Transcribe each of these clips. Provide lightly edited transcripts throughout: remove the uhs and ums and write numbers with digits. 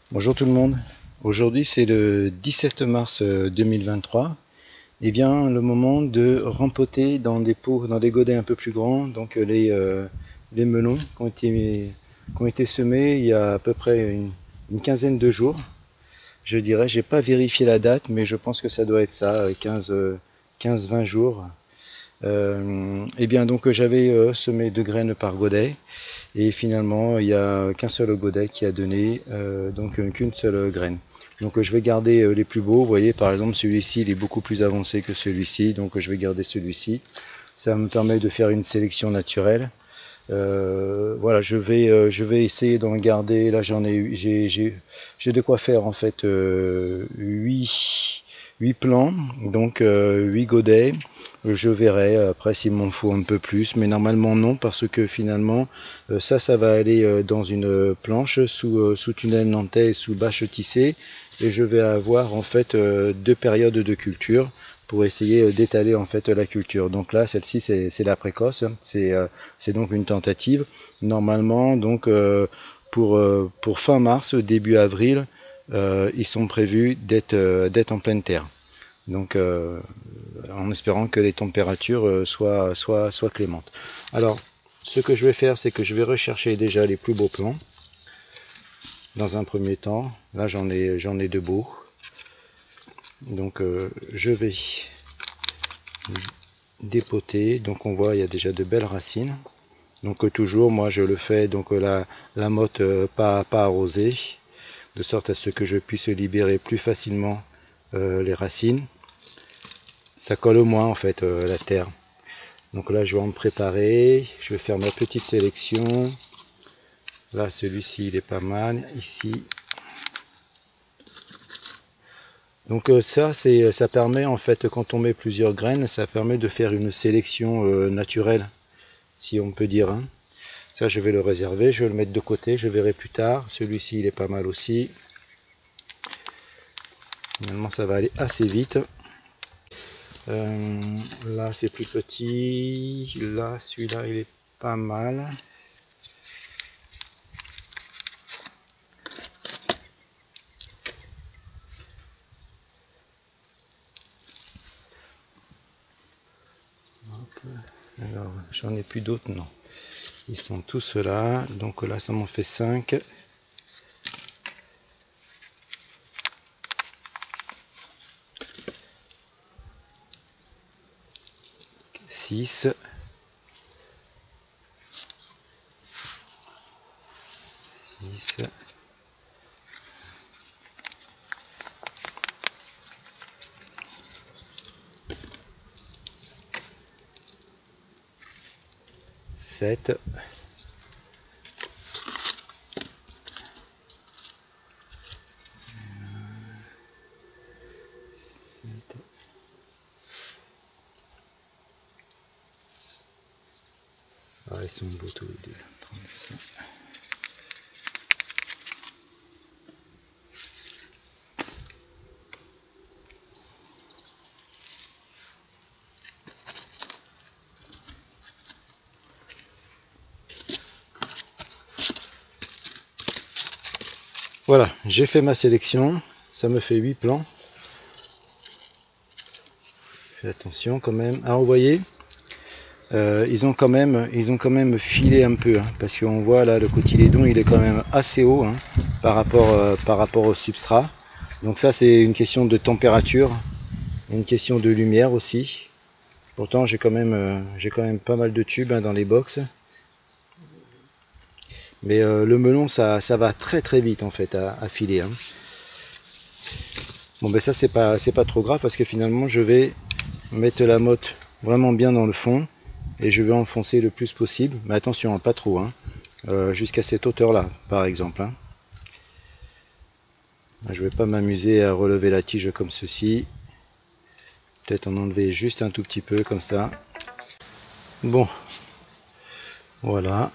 Bonjour tout le monde. Aujourd'hui c'est le 17 mars 2023. Et bien le moment de rempoter dans des pots, dans des godets un peu plus grands, donc les melons qui ont été semés il y a à peu près une quinzaine de jours. Je dirais, j'ai pas vérifié la date, mais je pense que ça doit être ça, 15-20 jours. Et bien donc j'avais semé 2 graines par godet. Et finalement, il n'y a qu'un seul godet qui a donné donc qu'une seule graine. Donc je vais garder les plus beaux. Vous voyez, par exemple, celui-ci, il est beaucoup plus avancé que celui-ci. Donc je vais garder celui-ci. Ça me permet de faire une sélection naturelle. Voilà, je vais essayer d'en garder. Là, j'ai de quoi faire en fait 8 plants, donc 8 godets. Je verrai après s'il m'en faut un peu plus, mais normalement non, parce que finalement, ça va aller dans une planche sous tunnel nantais et sous bâche tissée, et je vais avoir en fait 2 périodes de culture pour essayer d'étaler en fait la culture. Donc là, celle-ci, c'est la précoce, c'est donc une tentative. Normalement, donc pour fin mars, début avril, ils sont prévus d'être en pleine terre. Donc, en espérant que les températures soient clémentes. Alors, ce que je vais faire, c'est que je vais rechercher déjà les plus beaux plants. Dans un premier temps, là j'en ai de beaux. Donc, je vais dépoter. Donc, on voit il y a déjà de belles racines. Donc toujours, moi je le fais donc la motte pas arrosée, de sorte à ce que je puisse libérer plus facilement les racines. Ça colle au moins en fait la terre. Donc là je vais en préparer, je vais faire ma petite sélection. Là celui-ci il est pas mal, ici. Donc ça permet en fait, quand on met plusieurs graines, ça permet de faire une sélection naturelle, si on peut dire, hein. Ça, je vais le réserver, je vais le mettre de côté, je verrai plus tard. Celui-ci, il est pas mal aussi. Finalement, ça va aller assez vite. Là, c'est plus petit. Là, celui-là, il est pas mal. Alors, j'en ai plus d'autres, non. Ils sont tous là. Donc là, ça m'en fait 5. 6. 6. 7. 7. Ah, ils sont beaux tous les deux. 35. Voilà, j'ai fait ma sélection. Ça me fait 8 plans. Fais attention quand même. Ah, vous voyez, ils ont quand même filé un peu, hein, parce qu'on voit là le cotylédon il est quand même assez haut, hein, par rapport au substrat. Donc ça c'est une question de température, une question de lumière aussi. Pourtant j'ai quand même pas mal de tubes, hein, dans les box. Mais le melon ça va très très vite en fait à filer, hein. Bon ben ça c'est pas trop grave, parce que finalement je vais mettre la motte vraiment bien dans le fond et je vais enfoncer le plus possible, mais attention, hein, pas trop, hein. Jusqu'à cette hauteur là par exemple, hein. Je vais pas m'amuser à relever la tige comme ceci, peut-être en enlever juste un tout petit peu comme ça. Bon, voilà.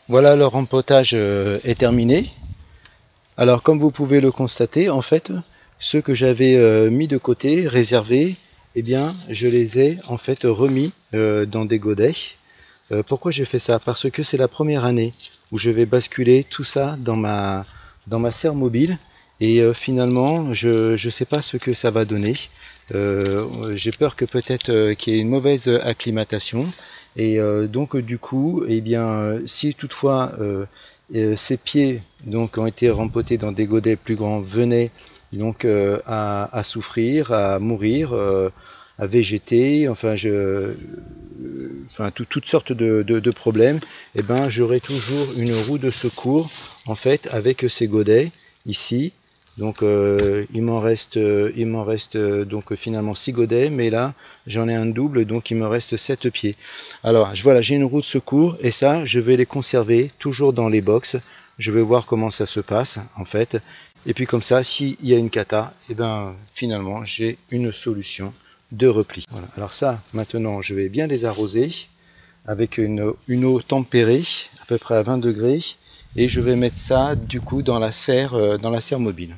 Voilà, le rempotage est terminé. Alors comme vous pouvez le constater, en fait, ceux que j'avais mis de côté, réservés, eh bien je les ai en fait remis dans des godets. Pourquoi j'ai fait ça? Parce que c'est la première année où je vais basculer tout ça dans ma serre mobile et finalement je ne sais pas ce que ça va donner. J'ai peur que peut-être qu'il y ait une mauvaise acclimatation et donc du coup, eh bien, si toutefois ces pieds donc ont été rempotés dans des godets plus grands venaient donc à souffrir, à mourir, à végéter, enfin toutes sortes de problèmes, et ben j'aurai toujours une roue de secours en fait avec ces godets ici. Donc il m'en reste donc finalement 6 godets, mais là j'en ai un double, donc il me reste 7 pieds. Alors voilà, j'ai une roue de secours et ça je vais les conserver toujours dans les box. Je vais voir comment ça se passe en fait. Et puis comme ça, s'il y a une cata, et ben finalement j'ai une solution de repli. Voilà. Alors ça, maintenant je vais bien les arroser avec une eau tempérée, à peu près à 20 degrés, et je vais mettre ça du coup dans la serre mobile.